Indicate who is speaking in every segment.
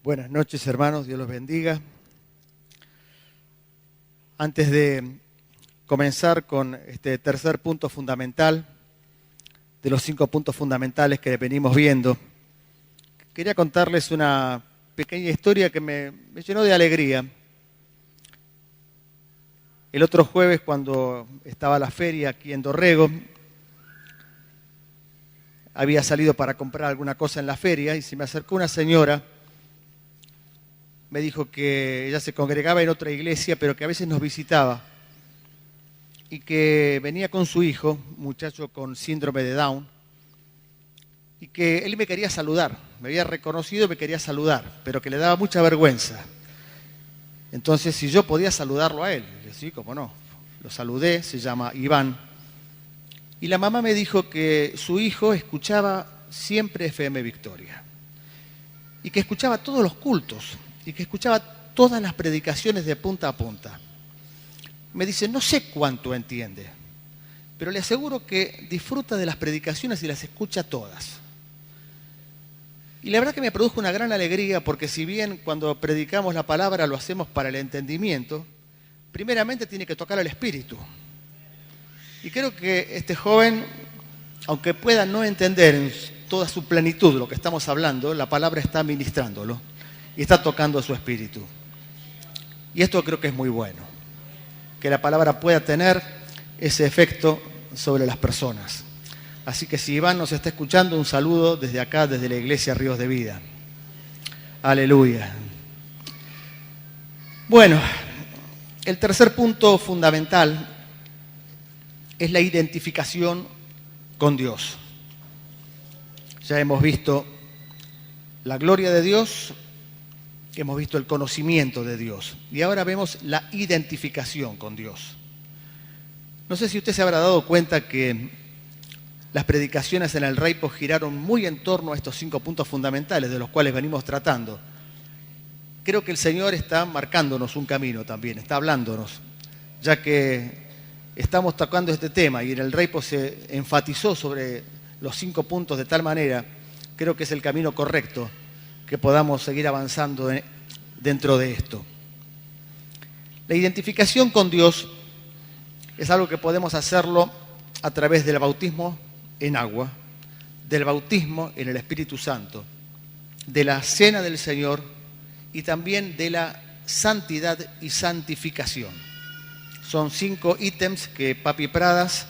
Speaker 1: Buenas noches, hermanos, Dios los bendiga. Antes de comenzar con este tercer punto fundamental, de los 5 puntos fundamentales que venimos viendo, quería contarles una pequeña historia que me llenó de alegría. El otro jueves, cuando estaba la feria aquí en Dorrego, había salido para comprar alguna cosa en la feria y se me acercó una señora. Me dijo que ella se congregaba en otra iglesia, pero que a veces nos visitaba y que venía con su hijo, un muchacho con síndrome de Down, y que él me quería saludar, me había reconocido y me quería saludar, pero que le daba mucha vergüenza. Entonces, si yo podía saludarlo a él, le dije, sí, cómo no. Lo saludé, se llama Iván, y la mamá me dijo que su hijo escuchaba siempre FM Victoria y que escuchaba todos los cultos y que escuchaba todas las predicaciones de punta a punta. Me dice, no sé cuánto entiende, pero le aseguro que disfruta de las predicaciones y las escucha todas. Y la verdad que me produjo una gran alegría, porque si bien cuando predicamos la palabra lo hacemos para el entendimiento, primeramente tiene que tocar al espíritu. Y creo que este joven, aunque pueda no entender en toda su plenitud lo que estamos hablando, la palabra está ministrándolo y está tocando su espíritu. Y esto creo que es muy bueno, que la palabra pueda tener ese efecto sobre las personas. Así que si Iván nos está escuchando, un saludo desde acá, desde la Iglesia Ríos de Vida. Aleluya. Bueno, el tercer punto fundamental es la identificación con Dios. Ya hemos visto la gloria de Dios, hemos visto el conocimiento de Dios y ahora vemos la identificación con Dios. No sé si usted se habrá dado cuenta que las predicaciones en el Reipo giraron muy en torno a estos 5 puntos fundamentales de los cuales venimos tratando. Creo que el Señor está marcándonos un camino también, está hablándonos, ya que estamos tocando este tema y en el Reipo se enfatizó sobre los 5 puntos de tal manera, creo que es el camino correcto, que podamos seguir avanzando dentro de esto. La identificación con Dios es algo que podemos hacerlo a través del bautismo en agua, del bautismo en el Espíritu Santo, de la cena del Señor y también de la santidad y santificación. Son 5 ítems que Papi Pradas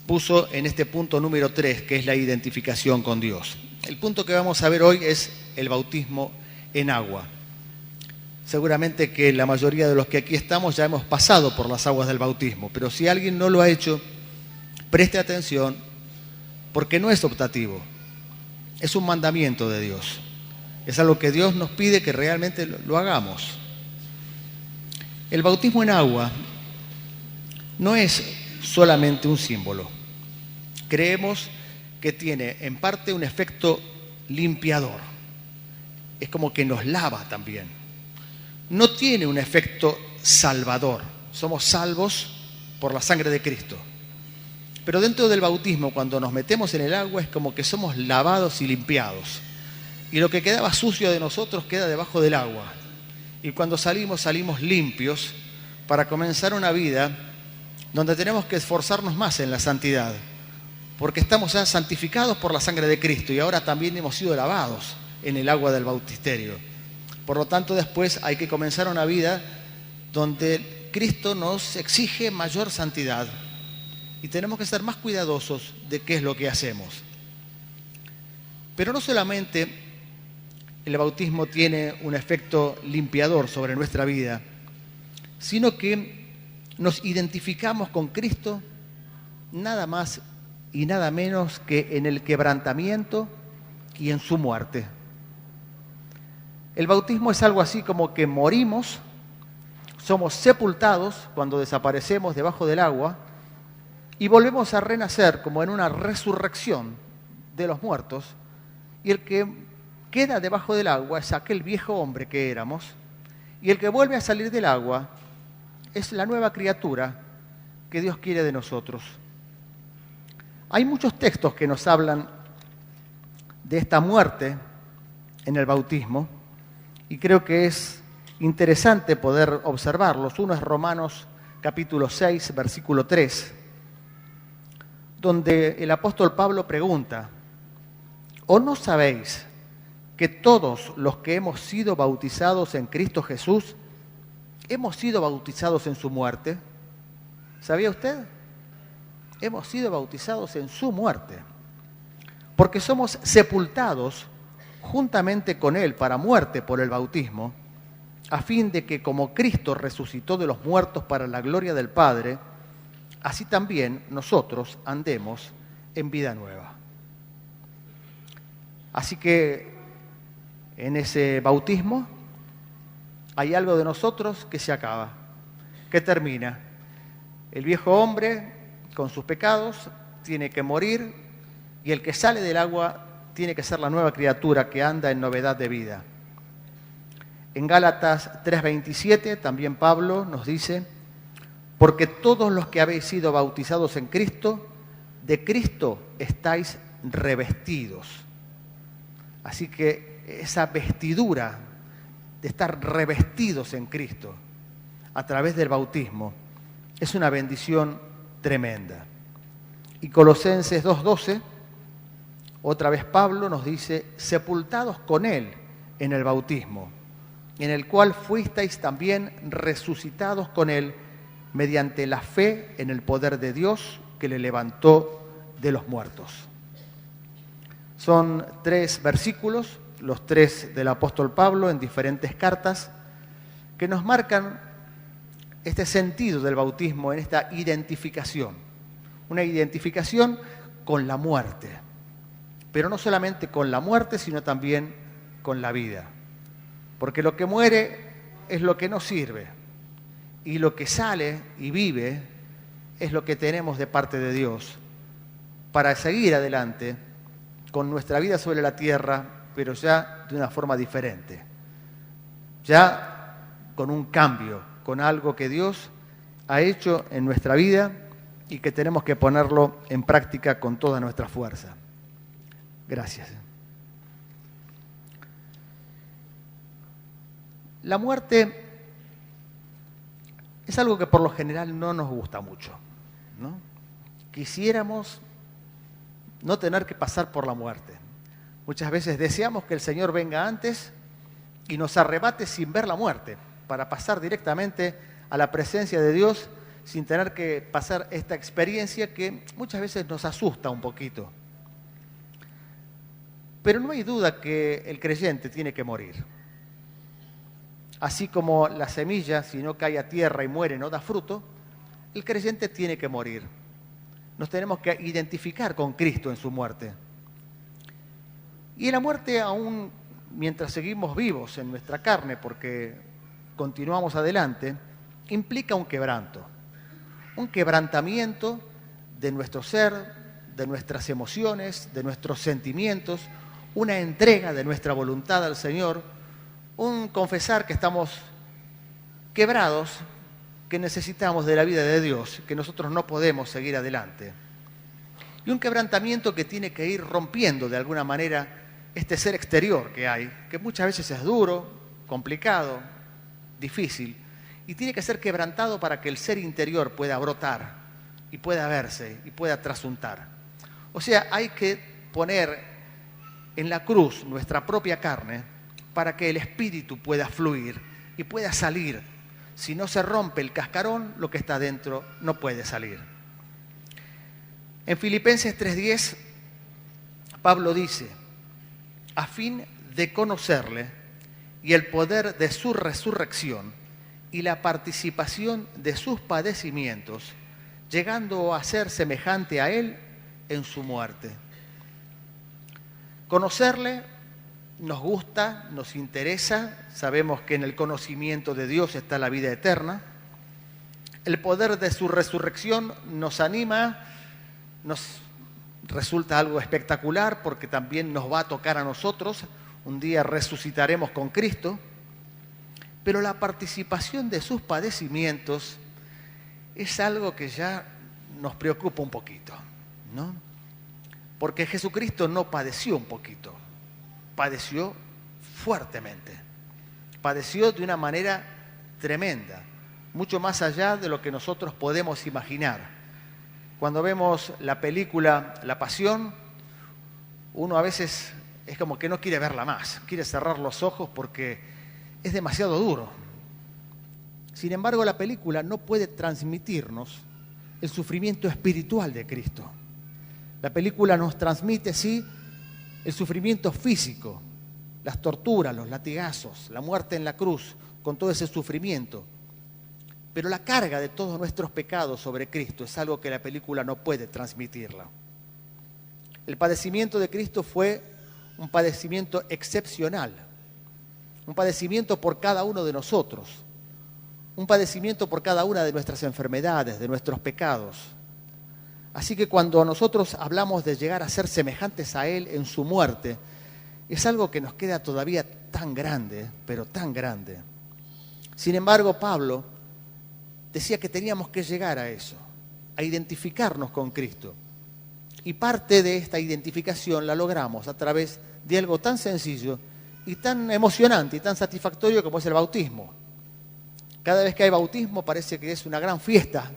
Speaker 1: puso en este punto número 3, que es la identificación con Dios. El punto que vamos a ver hoy es el bautismo en agua. Seguramente que la mayoría de los que aquí estamos ya hemos pasado por las aguas del bautismo, pero si alguien no lo ha hecho, preste atención, porque no es optativo, es un mandamiento de Dios. Es algo que Dios nos pide que realmente lo hagamos. El bautismo en agua no es solamente un símbolo. Creemos que tiene en parte un efecto limpiador. Es como que nos lava también. No tiene un efecto salvador. Somos salvos por la sangre de Cristo. Pero dentro del bautismo, cuando nos metemos en el agua, es como que somos lavados y limpiados. Y lo que quedaba sucio de nosotros queda debajo del agua. Y cuando salimos limpios para comenzar una vida donde tenemos que esforzarnos más en la santidad. Porque estamos ya santificados por la sangre de Cristo y ahora también hemos sido lavados en el agua del bautisterio. Por lo tanto, después hay que comenzar una vida donde Cristo nos exige mayor santidad y tenemos que ser más cuidadosos de qué es lo que hacemos. Pero no solamente el bautismo tiene un efecto limpiador sobre nuestra vida, sino que nos identificamos con Cristo nada más y nada menos que en el quebrantamiento y en su muerte. El bautismo es algo así como que morimos, somos sepultados cuando desaparecemos debajo del agua y volvemos a renacer como en una resurrección de los muertos, y el que queda debajo del agua es aquel viejo hombre que éramos, y el que vuelve a salir del agua es la nueva criatura que Dios quiere de nosotros. Hay muchos textos que nos hablan de esta muerte en el bautismo y creo que es interesante poder observarlos. Uno es Romanos capítulo 6, versículo 3, donde el apóstol Pablo pregunta: ¿o no sabéis que todos los que hemos sido bautizados en Cristo Jesús, hemos sido bautizados en su muerte? ¿Sabía usted? Hemos sido bautizados en su muerte, porque somos sepultados juntamente con Él para muerte por el bautismo, a fin de que como Cristo resucitó de los muertos para la gloria del Padre, así también nosotros andemos en vida nueva. Así que en ese bautismo hay algo de nosotros que se acaba, que termina. El viejo hombre con sus pecados tiene que morir y el que sale del agua tiene que ser la nueva criatura que anda en novedad de vida. En Gálatas 3:27 también Pablo nos dice: porque todos los que habéis sido bautizados en Cristo, de Cristo estáis revestidos. Así que esa vestidura de estar revestidos en Cristo a través del bautismo es una bendición tremenda. Y Colosenses 2:12, otra vez Pablo nos dice: sepultados con Él en el bautismo, en el cual fuisteis también resucitados con Él mediante la fe en el poder de Dios que le levantó de los muertos. Son 3 versículos, los 3 del apóstol Pablo en diferentes cartas, que nos marcan este sentido del bautismo en esta identificación. Una identificación con la muerte, pero no solamente con la muerte, sino también con la vida. Porque lo que muere es lo que no sirve, y lo que sale y vive es lo que tenemos de parte de Dios para seguir adelante con nuestra vida sobre la tierra, pero ya de una forma diferente, ya con un cambio, con algo que Dios ha hecho en nuestra vida y que tenemos que ponerlo en práctica con toda nuestra fuerza. Gracias. La muerte es algo que por lo general no nos gusta mucho, ¿no? Quisiéramos no tener que pasar por la muerte. Muchas veces deseamos que el Señor venga antes y nos arrebate sin ver la muerte, para pasar directamente a la presencia de Dios sin tener que pasar esta experiencia que muchas veces nos asusta un poquito. Pero no hay duda que el creyente tiene que morir. Así como la semilla, si no cae a tierra y muere, no da fruto, el creyente tiene que morir. Nos tenemos que identificar con Cristo en su muerte. Y en la muerte, aún mientras seguimos vivos en nuestra carne, porque continuamos adelante, implica un quebrantamiento de nuestro ser, de nuestras emociones, de nuestros sentimientos, una entrega de nuestra voluntad al Señor, un confesar que estamos quebrados, que necesitamos de la vida de Dios, que nosotros no podemos seguir adelante. Y un quebrantamiento que tiene que ir rompiendo de alguna manera este ser exterior que hay, que muchas veces es duro, complicado, difícil, y tiene que ser quebrantado para que el ser interior pueda brotar y pueda verse y pueda trasuntar. O sea, hay que poner en la cruz nuestra propia carne para que el espíritu pueda fluir y pueda salir. Si no se rompe el cascarón, lo que está dentro no puede salir. En Filipenses 3:10, Pablo dice: a fin de conocerle y el poder de su resurrección y la participación de sus padecimientos, llegando a ser semejante a él en su muerte. Conocerle nos gusta, nos interesa, sabemos que en el conocimiento de Dios está la vida eterna. El poder de su resurrección nos anima, nos resulta algo espectacular porque también nos va a tocar a nosotros. Un día resucitaremos con Cristo. Pero la participación de sus padecimientos es algo que ya nos preocupa un poquito, ¿no? Porque Jesucristo no padeció un poquito, padeció fuertemente. padeció de una manera tremenda, mucho más allá de lo que nosotros podemos imaginar. Cuando vemos la película La Pasión, uno a veces es como que no quiere verla más, quiere cerrar los ojos porque es demasiado duro. Sin embargo, la película no puede transmitirnos el sufrimiento espiritual de Cristo. La película nos transmite, sí, el sufrimiento físico, las torturas, los latigazos, la muerte en la cruz, con todo ese sufrimiento. Pero la carga de todos nuestros pecados sobre Cristo es algo que la película no puede transmitirla. El padecimiento de Cristo fue un padecimiento excepcional, un padecimiento por cada uno de nosotros, un padecimiento por cada una de nuestras enfermedades, de nuestros pecados. Así que cuando nosotros hablamos de llegar a ser semejantes a Él en su muerte, es algo que nos queda todavía tan grande, pero tan grande. Sin embargo, Pablo decía que teníamos que llegar a eso, a identificarnos con Cristo. Y parte de esta identificación la logramos a través de algo tan sencillo y tan emocionante y tan satisfactorio como es el bautismo. Cada vez que hay bautismo parece que es una gran fiesta.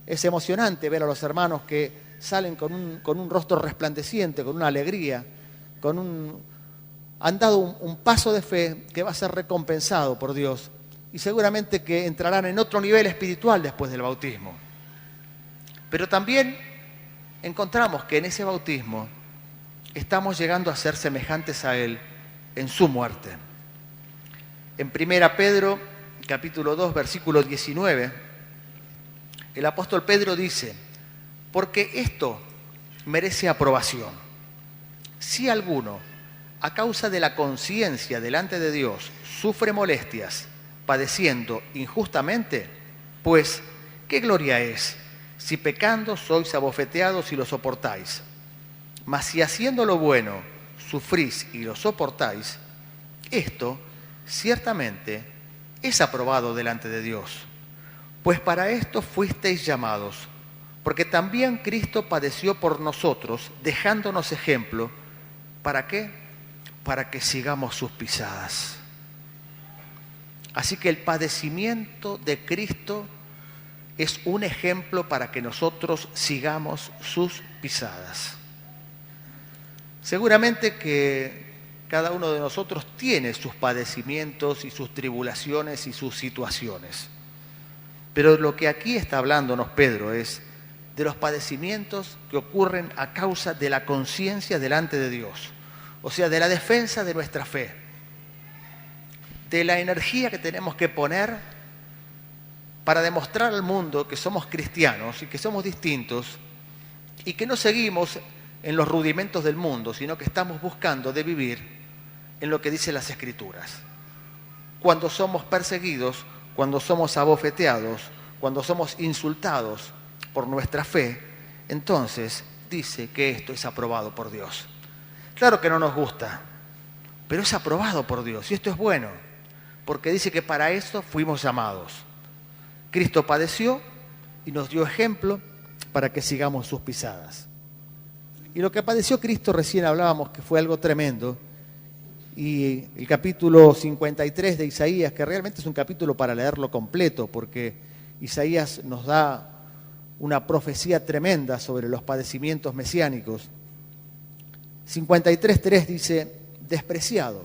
Speaker 1: Es emocionante ver a los hermanos que salen con un rostro resplandeciente, con una alegría, han dado un paso de fe que va a ser recompensado por Dios y seguramente que entrarán en otro nivel espiritual después del bautismo. Pero también encontramos que en ese bautismo estamos llegando a ser semejantes a Él en su muerte. En 1 Pedro, capítulo 2, versículo 19, el apóstol Pedro dice: porque esto merece aprobación. Si alguno, a causa de la conciencia delante de Dios, sufre molestias, padeciendo injustamente, pues, ¿qué gloria es si pecando sois abofeteados y lo soportáis? Mas si haciendo lo bueno sufrís y lo soportáis, esto ciertamente es aprobado delante de Dios. Pues para esto fuisteis llamados, porque también Cristo padeció por nosotros, dejándonos ejemplo. ¿Para qué? Para que sigamos sus pisadas. Así que el padecimiento de Cristo es un ejemplo para que nosotros sigamos sus pisadas. Seguramente que cada uno de nosotros tiene sus padecimientos y sus tribulaciones y sus situaciones. Pero lo que aquí está hablándonos Pedro es de los padecimientos que ocurren a causa de la conciencia delante de Dios. O sea, de la defensa de nuestra fe. De la energía que tenemos que poner para demostrar al mundo que somos cristianos y que somos distintos y que no seguimos en los rudimentos del mundo, sino que estamos buscando de vivir en lo que dicen las Escrituras. Cuando somos perseguidos, cuando somos abofeteados, cuando somos insultados por nuestra fe, entonces dice que esto es aprobado por Dios. Claro que no nos gusta, pero es aprobado por Dios y esto es bueno, porque dice que para eso fuimos llamados. Cristo padeció y nos dio ejemplo para que sigamos sus pisadas. Y lo que padeció Cristo recién hablábamos que fue algo tremendo. Y el capítulo 53 de Isaías, que realmente es un capítulo para leerlo completo, porque Isaías nos da una profecía tremenda sobre los padecimientos mesiánicos. 53:3 dice: despreciado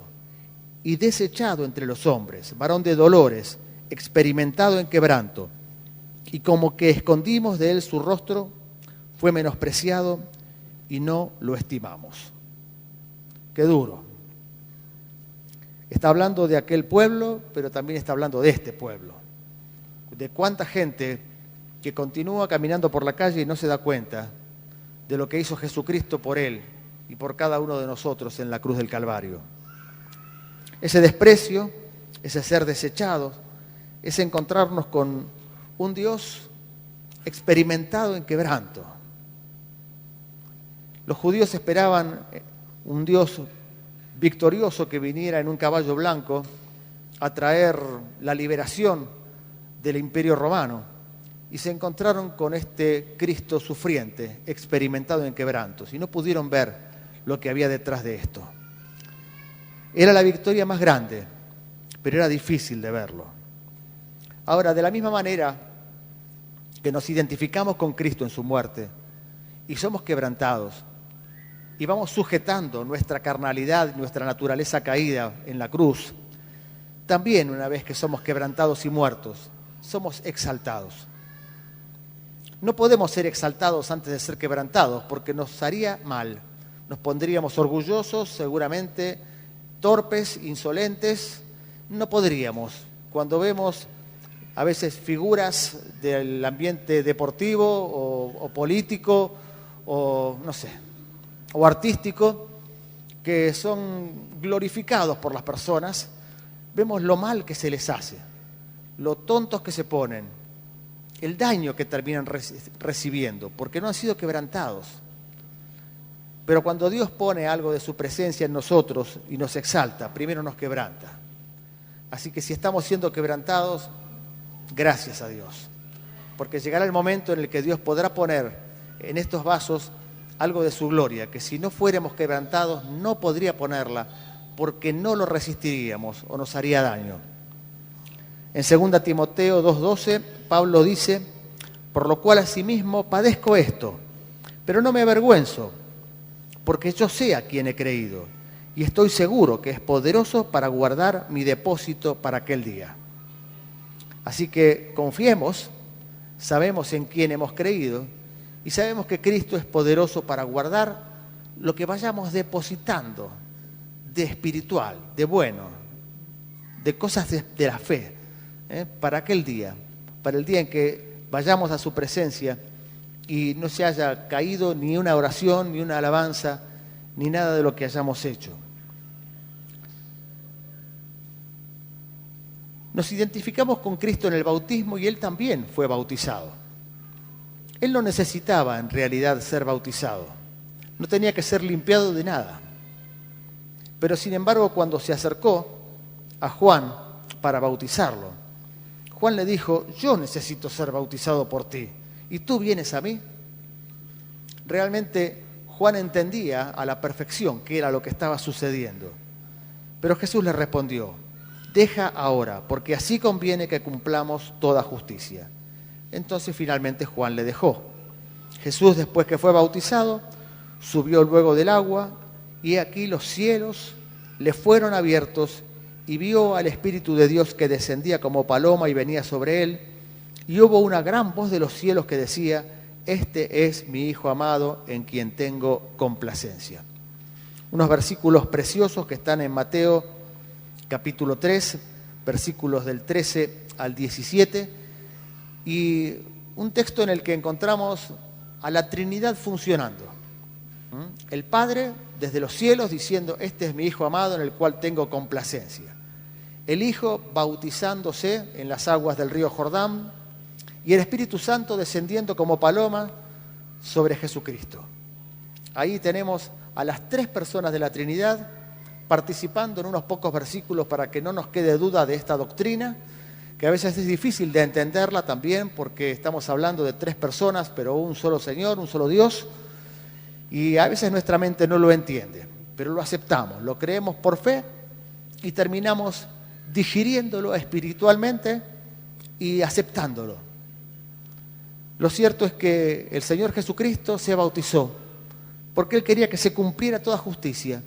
Speaker 1: y desechado entre los hombres, varón de dolores, experimentado en quebranto, y como que escondimos de él su rostro, fue menospreciado y no lo estimamos. Qué duro. Está hablando de aquel pueblo, pero también está hablando de este pueblo. De cuánta gente que continúa caminando por la calle y no se da cuenta de lo que hizo Jesucristo por él y por cada uno de nosotros en la cruz del Calvario. Ese desprecio, ese ser desechados, es encontrarnos con un Dios experimentado en quebranto. Los judíos esperaban un Dios victorioso que viniera en un caballo blanco a traer la liberación del Imperio Romano y se encontraron con este Cristo sufriente, experimentado en quebrantos, y no pudieron ver lo que había detrás de esto. Era la victoria más grande, pero era difícil de verlo. Ahora, de la misma manera que nos identificamos con Cristo en su muerte y somos quebrantados y vamos sujetando nuestra carnalidad, nuestra naturaleza caída en la cruz, también una vez que somos quebrantados y muertos, somos exaltados. No podemos ser exaltados antes de ser quebrantados porque nos haría mal. Nos pondríamos orgullosos, seguramente torpes, insolentes. No podríamos. Cuando vemos a veces figuras del ambiente deportivo o político o no sé, o artístico que son glorificados por las personas, vemos lo mal que se les hace, lo tontos que se ponen, el daño que terminan recibiendo, porque no han sido quebrantados. Pero cuando Dios pone algo de su presencia en nosotros y nos exalta, primero nos quebranta. Así que si estamos siendo quebrantados, gracias a Dios. Porque llegará el momento en el que Dios podrá poner en estos vasos algo de su gloria, que si no fuéramos quebrantados no podría ponerla, porque no lo resistiríamos o nos haría daño. En 2 Timoteo 2:12, Pablo dice: por lo cual asimismo padezco esto, pero no me avergüenzo, porque yo sé a quién he creído, y estoy seguro que es poderoso para guardar mi depósito para aquel día. Así que confiemos, sabemos en quién hemos creído, y sabemos que Cristo es poderoso para guardar lo que vayamos depositando de espiritual, de bueno, de cosas de la fe, para aquel día, para el día en que vayamos a su presencia y no se haya caído ni una oración, ni una alabanza, ni nada de lo que hayamos hecho. Nos identificamos con Cristo en el bautismo y Él también fue bautizado. Él no necesitaba en realidad ser bautizado, no tenía que ser limpiado de nada. Pero sin embargo, cuando se acercó a Juan para bautizarlo, Juan le dijo: yo necesito ser bautizado por ti, ¿y tú vienes a mí? Realmente Juan entendía a la perfección qué era lo que estaba sucediendo. Pero Jesús le respondió: deja ahora, porque así conviene que cumplamos toda justicia. Entonces finalmente Juan le dejó. Jesús, después que fue bautizado, subió luego del agua, y aquí los cielos le fueron abiertos, y vio al Espíritu de Dios que descendía como paloma y venía sobre él, y hubo una gran voz de los cielos que decía: este es mi Hijo amado, en quien tengo complacencia. Unos versículos preciosos que están en Mateo capítulo 3, versículos del 13 al 17, y un texto en el que encontramos a la Trinidad funcionando. El Padre desde los cielos diciendo: este es mi Hijo amado en el cual tengo complacencia. El Hijo bautizándose en las aguas del río Jordán y el Espíritu Santo descendiendo como paloma sobre Jesucristo. Ahí tenemos a las tres personas de la Trinidad participando en unos pocos versículos para que no nos quede duda de esta doctrina, que a veces es difícil de entenderla también porque estamos hablando de tres personas, pero un solo Señor, un solo Dios, y a veces nuestra mente no lo entiende, pero lo aceptamos, lo creemos por fe y terminamos digiriéndolo espiritualmente y aceptándolo. Lo cierto es que el Señor Jesucristo se bautizó porque Él quería que se cumpliera toda justicia,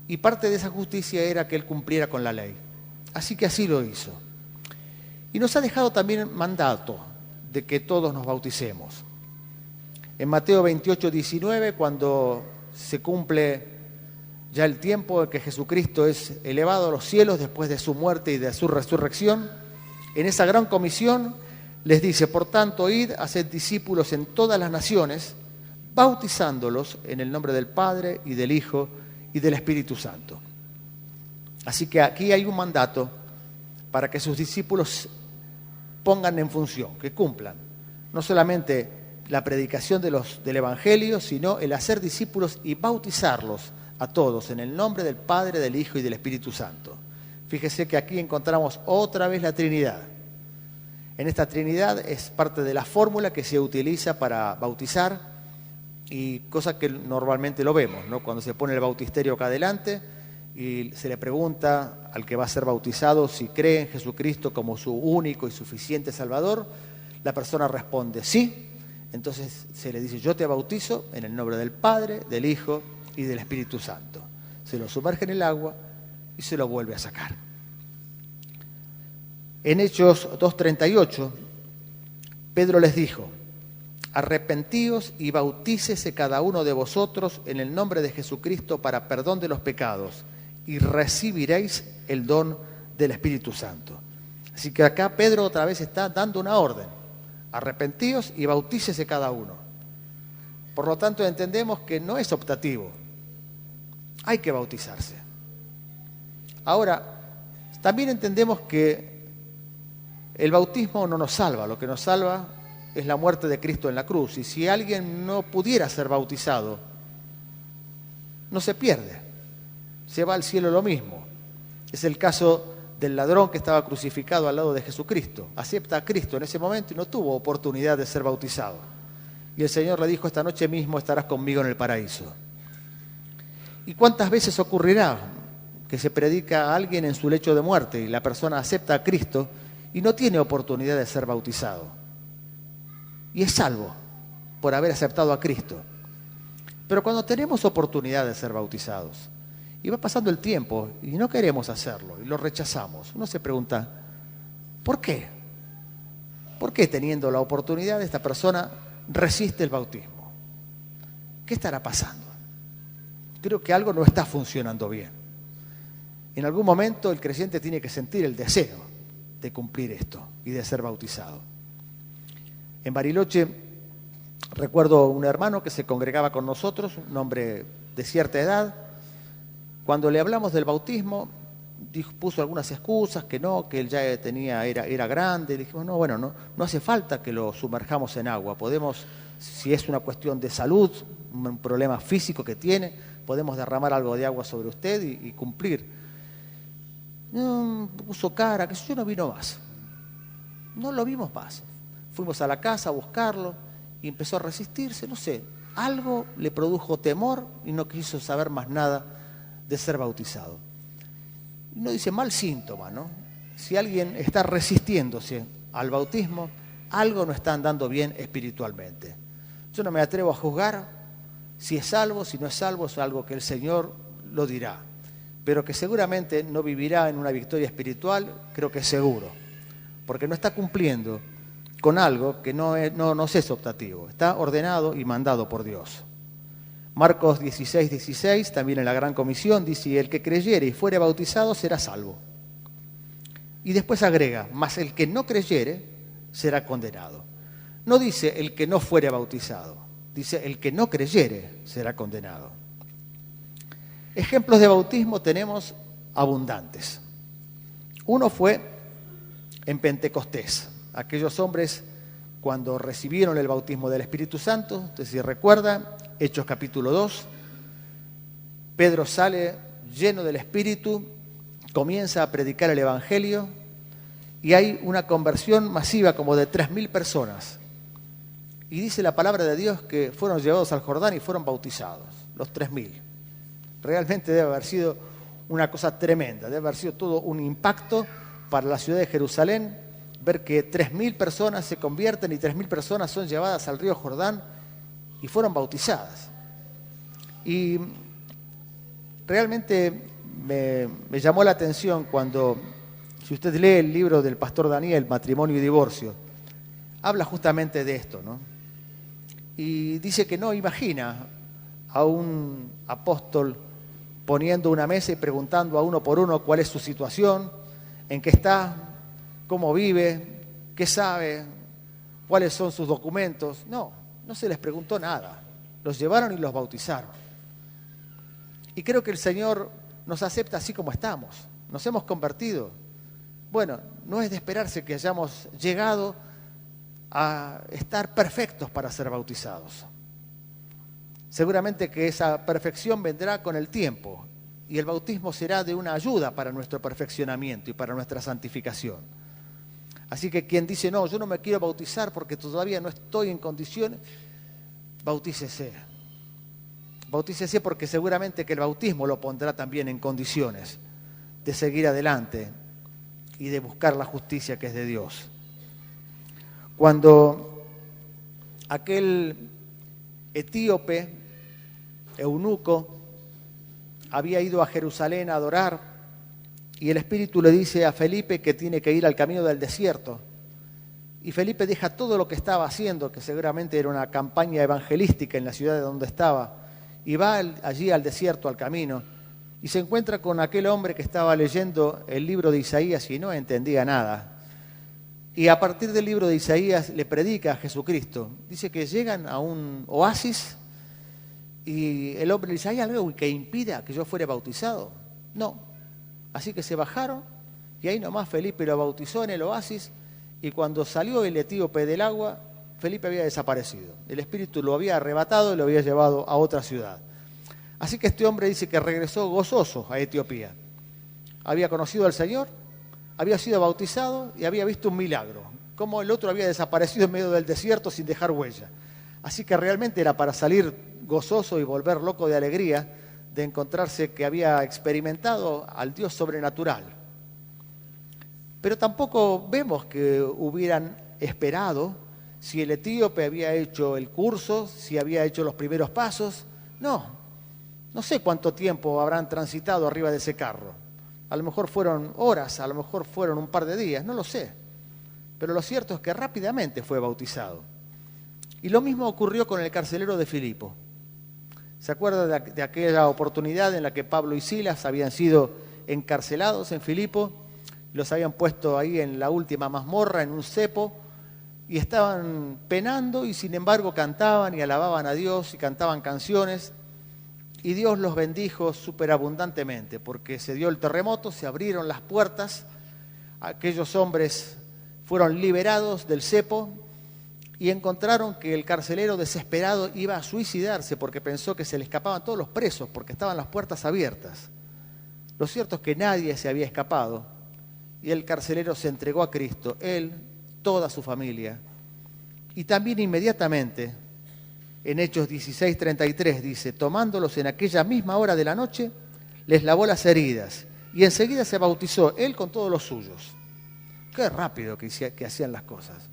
Speaker 1: y parte de esa justicia era que Él cumpliera con la ley. Así que así lo hizo. Y nos ha dejado también mandato de que todos nos bauticemos. En Mateo 28:19, cuando se cumple ya el tiempo en que Jesucristo es elevado a los cielos después de su muerte y de su resurrección, en esa gran comisión les dice: por tanto, id, haced discípulos en todas las naciones, bautizándolos en el nombre del Padre y del Hijo y del Espíritu Santo. Así que aquí hay un mandato para que sus discípulos pongan en función, que cumplan, no solamente la predicación del Evangelio, sino el hacer discípulos y bautizarlos a todos en el nombre del Padre, del Hijo y del Espíritu Santo. Fíjese que aquí encontramos otra vez la Trinidad. En esta Trinidad es parte de la fórmula que se utiliza para bautizar, y cosa que normalmente lo vemos, ¿no? Cuando se pone el bautisterio acá adelante, y se le pregunta al que va a ser bautizado si cree en Jesucristo como su único y suficiente Salvador, la persona responde sí. Entonces se le dice: yo te bautizo en el nombre del Padre, del Hijo y del Espíritu Santo. Se lo sumerge en el agua y se lo vuelve a sacar. En Hechos 2:38, Pedro les dijo: arrepentíos y bautícese cada uno de vosotros en el nombre de Jesucristo para perdón de los pecados, y recibiréis el don del Espíritu Santo. Así que acá Pedro otra vez está dando una orden: arrepentíos y bautícese cada uno. Por lo tanto, entendemos que no es optativo, hay que bautizarse. Ahora, también entendemos que el bautismo no nos salva, lo que nos salva es la muerte de Cristo en la cruz. Y si alguien no pudiera ser bautizado, no se pierde, se va al cielo lo mismo. Es el caso del ladrón que estaba crucificado al lado de Jesucristo. Acepta a Cristo en ese momento y no tuvo oportunidad de ser bautizado. Y el Señor le dijo: esta noche mismo estarás conmigo en el paraíso. ¿Y cuántas veces ocurrirá que se predica a alguien en su lecho de muerte y la persona acepta a Cristo y no tiene oportunidad de ser bautizado? Y es salvo por haber aceptado a Cristo. Pero cuando tenemos oportunidad de ser bautizados y va pasando el tiempo y no queremos hacerlo y lo rechazamos, uno se pregunta: ¿por qué? ¿Por qué, teniendo la oportunidad, esta persona resiste el bautismo? ¿Qué estará pasando? Creo que algo no está funcionando bien. En algún momento el creyente tiene que sentir el deseo de cumplir esto y de ser bautizado. En Bariloche recuerdo un hermano que se congregaba con nosotros, un hombre de cierta edad. Cuando le hablamos del bautismo, puso algunas excusas, que no, que él ya era grande. Le dijimos: no hace falta que lo sumerjamos en agua. Podemos, si es una cuestión de salud, un problema físico que tiene, podemos derramar algo de agua sobre usted y cumplir. No, puso cara, que yo no vino más. No lo vimos más. Fuimos a la casa a buscarlo y empezó a resistirse, no sé, algo le produjo temor y no quiso saber más nada de ser bautizado. Uno dice: mal síntoma, ¿no? Si alguien está resistiéndose al bautismo, algo no está andando bien espiritualmente. Yo no me atrevo a juzgar si es salvo, si no es salvo, es algo que el Señor lo dirá. Pero que seguramente no vivirá en una victoria espiritual, creo que es seguro. Porque no está cumpliendo con algo que no es optativo, está ordenado y mandado por Dios. Marcos 16:16, también en la Gran Comisión, dice: el que creyere y fuere bautizado será salvo. Y después agrega: mas el que no creyere será condenado. No dice el que no fuere bautizado, dice el que no creyere será condenado. Ejemplos de bautismo tenemos abundantes. Uno fue en Pentecostés. Aquellos hombres, cuando recibieron el bautismo del Espíritu Santo, usted si recuerda, Hechos capítulo 2, Pedro sale lleno del Espíritu, comienza a predicar el Evangelio y hay una conversión masiva como de 3.000 personas. Y dice la palabra de Dios que fueron llevados al Jordán y fueron bautizados, los 3.000. Realmente debe haber sido una cosa tremenda, debe haber sido todo un impacto para la ciudad de Jerusalén, ver que 3.000 personas se convierten y 3.000 personas son llevadas al río Jordán y fueron bautizadas. Y realmente me llamó la atención cuando, si usted lee el libro del pastor Daniel, Matrimonio y Divorcio, habla justamente de esto, ¿no? Y dice que no imagina a un apóstol poniendo una mesa y preguntando a uno por uno cuál es su situación, en qué está, cómo vive, qué sabe, cuáles son sus documentos. No se les preguntó nada. Los llevaron y los bautizaron. Y creo que el Señor nos acepta así como estamos. Nos hemos convertido. Bueno, no es de esperarse que hayamos llegado a estar perfectos para ser bautizados. Seguramente que esa perfección vendrá con el tiempo y el bautismo será de una ayuda para nuestro perfeccionamiento y para nuestra santificación. Así que quien dice: no, yo no me quiero bautizar porque todavía no estoy en condiciones, bautícese. Bautícese porque seguramente que el bautismo lo pondrá también en condiciones de seguir adelante y de buscar la justicia que es de Dios. Cuando aquel etíope, eunuco, había ido a Jerusalén a adorar y el Espíritu le dice a Felipe que tiene que ir al camino del desierto. Y Felipe deja todo lo que estaba haciendo, que seguramente era una campaña evangelística en la ciudad de donde estaba, y va allí al desierto, al camino, y se encuentra con aquel hombre que estaba leyendo el libro de Isaías y no entendía nada. Y a partir del libro de Isaías le predica a Jesucristo. Dice que llegan a un oasis y el hombre le dice, ¿hay algo que impida que yo fuera bautizado? No. Así que se bajaron y ahí nomás Felipe lo bautizó en el oasis y cuando salió el etíope del agua, Felipe había desaparecido. El Espíritu lo había arrebatado y lo había llevado a otra ciudad. Así que este hombre dice que regresó gozoso a Etiopía. Había conocido al Señor, había sido bautizado y había visto un milagro. Como el otro había desaparecido en medio del desierto sin dejar huella. Así que realmente era para salir gozoso y volver loco de alegría de encontrarse que había experimentado al Dios sobrenatural. Pero tampoco vemos que hubieran esperado si el etíope había hecho el curso, si había hecho los primeros pasos. No sé cuánto tiempo habrán transitado arriba de ese carro. A lo mejor fueron horas, a lo mejor fueron un par de días, no lo sé. Pero lo cierto es que rápidamente fue bautizado. Y lo mismo ocurrió con el carcelero de Filipo. ¿Se acuerda de aquella oportunidad en la que Pablo y Silas habían sido encarcelados en Filipo? Los habían puesto ahí en la última mazmorra, en un cepo, y estaban penando y sin embargo cantaban y alababan a Dios y cantaban canciones. Y Dios los bendijo superabundantemente porque se dio el terremoto, se abrieron las puertas, aquellos hombres fueron liberados del cepo y encontraron que el carcelero desesperado iba a suicidarse porque pensó que se le escapaban todos los presos porque estaban las puertas abiertas. Lo cierto es que nadie se había escapado y el carcelero se entregó a Cristo, él, toda su familia. Y también inmediatamente, en Hechos 16:33 dice, tomándolos en aquella misma hora de la noche, les lavó las heridas y enseguida se bautizó él con todos los suyos. Qué rápido que hacían las cosas.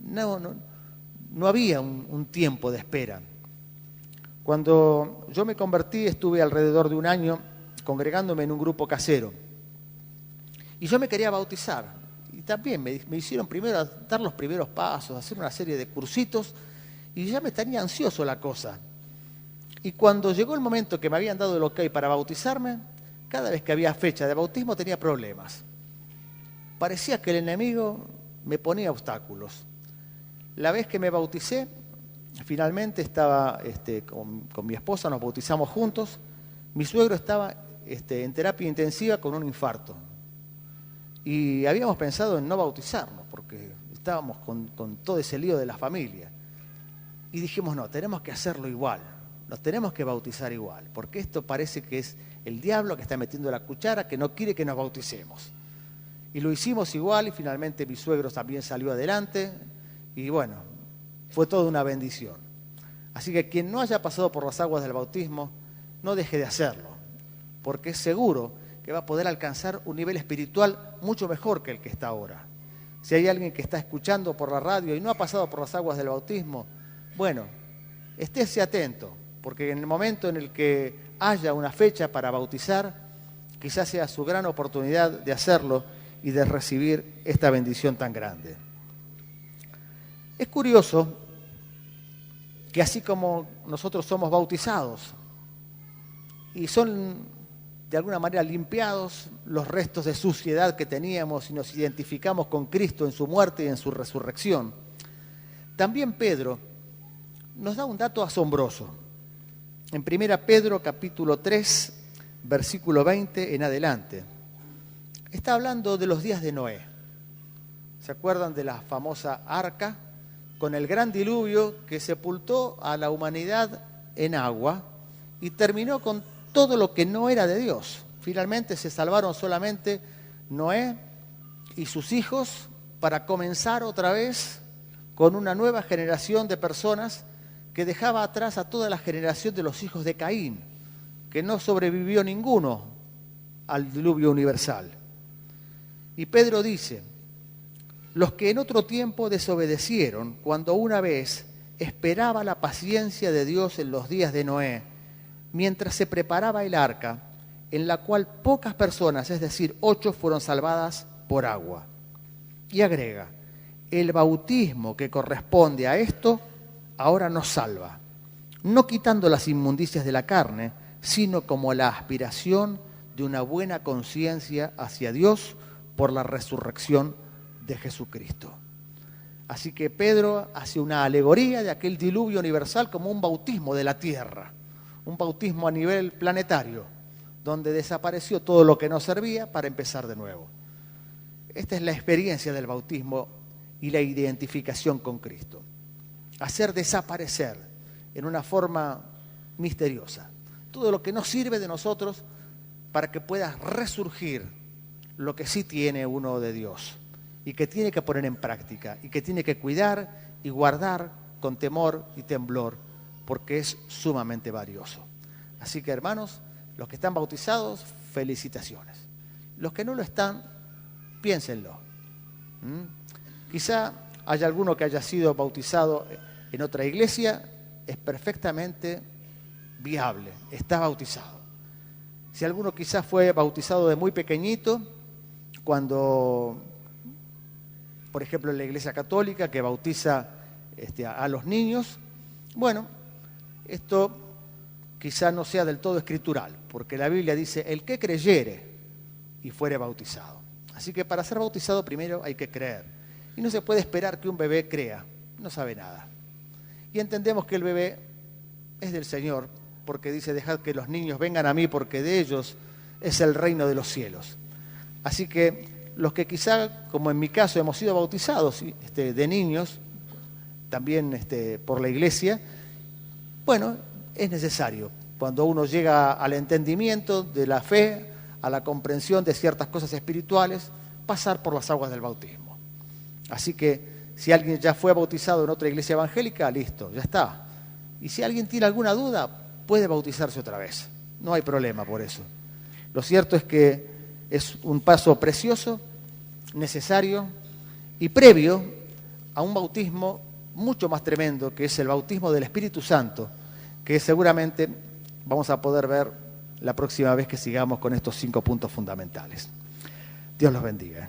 Speaker 1: No había un tiempo de espera. Cuando yo me convertí estuve alrededor de un año congregándome en un grupo casero. Y yo me quería bautizar. Y también me hicieron primero dar los primeros pasos, hacer una serie de cursitos. Y ya me tenía ansioso la cosa. Y cuando llegó el momento que me habían dado el ok para bautizarme, cada vez que había fecha de bautismo tenía problemas. Parecía que el enemigo me ponía obstáculos. La vez que me bauticé, finalmente estaba con mi esposa, nos bautizamos juntos. Mi suegro estaba en terapia intensiva con un infarto. Y habíamos pensado en no bautizarnos, porque estábamos con todo ese lío de la familia. Y dijimos, no, tenemos que hacerlo igual, nos tenemos que bautizar igual, porque esto parece que es el diablo que está metiendo la cuchara, que no quiere que nos bauticemos. Y lo hicimos igual y finalmente mi suegro también salió adelante y bueno, fue toda una bendición. Así que quien no haya pasado por las aguas del bautismo, no deje de hacerlo, porque es seguro que va a poder alcanzar un nivel espiritual mucho mejor que el que está ahora. Si hay alguien que está escuchando por la radio y no ha pasado por las aguas del bautismo, bueno, estése atento, porque en el momento en el que haya una fecha para bautizar, quizás sea su gran oportunidad de hacerlo y de recibir esta bendición tan grande. Es curioso que así como nosotros somos bautizados y son de alguna manera limpiados los restos de suciedad que teníamos y nos identificamos con Cristo en su muerte y en su resurrección, también Pedro nos da un dato asombroso. En 1 Pedro capítulo 3, versículo 20 en adelante. Está hablando de los días de Noé. ¿Se acuerdan de la famosa arca? Con el gran diluvio que sepultó a la humanidad en agua y terminó con todo lo que no era de Dios. Finalmente se salvaron solamente Noé y sus hijos para comenzar otra vez con una nueva generación de personas que dejaba atrás a toda la generación de los hijos de Caín, que no sobrevivió ninguno al diluvio universal. Y Pedro dice, los que en otro tiempo desobedecieron, cuando una vez esperaba la paciencia de Dios en los días de Noé, mientras se preparaba el arca, en la cual pocas personas, es decir, 8, fueron salvadas por agua. Y agrega, el bautismo que corresponde a esto ahora nos salva, no quitando las inmundicias de la carne, sino como la aspiración de una buena conciencia hacia Dios por la resurrección de Jesucristo. Así que Pedro hace una alegoría de aquel diluvio universal como un bautismo de la tierra, un bautismo a nivel planetario, donde desapareció todo lo que no servía para empezar de nuevo. Esta es la experiencia del bautismo y la identificación con Cristo. Hacer desaparecer en una forma misteriosa todo lo que no sirve de nosotros para que pueda resurgir lo que sí tiene uno de Dios y que tiene que poner en práctica y que tiene que cuidar y guardar con temor y temblor porque es sumamente valioso. Así que, hermanos, los que están bautizados, felicitaciones. Los que no lo están, piénsenlo. Quizá haya alguno que haya sido bautizado en otra iglesia, es perfectamente viable, está bautizado. Si alguno quizás fue bautizado de muy pequeñito, cuando, por ejemplo, en la Iglesia Católica, que bautiza a los niños, bueno, esto quizá no sea del todo escritural, porque la Biblia dice, el que creyere y fuere bautizado. Así que para ser bautizado primero hay que creer. Y no se puede esperar que un bebé crea, no sabe nada. Y entendemos que el bebé es del Señor, porque dice, dejad que los niños vengan a mí, porque de ellos es el reino de los cielos. Así que los que quizá, como en mi caso, hemos sido bautizados de niños, también por la iglesia, bueno, es necesario. Cuando uno llega al entendimiento de la fe, a la comprensión de ciertas cosas espirituales, pasar por las aguas del bautismo. Así que si alguien ya fue bautizado en otra iglesia evangélica, listo, ya está. Y si alguien tiene alguna duda, puede bautizarse otra vez. No hay problema por eso. Lo cierto es que es un paso precioso, necesario y previo a un bautismo mucho más tremendo, que es el bautismo del Espíritu Santo, que seguramente vamos a poder ver la próxima vez que sigamos con estos 5 puntos fundamentales. Dios los bendiga.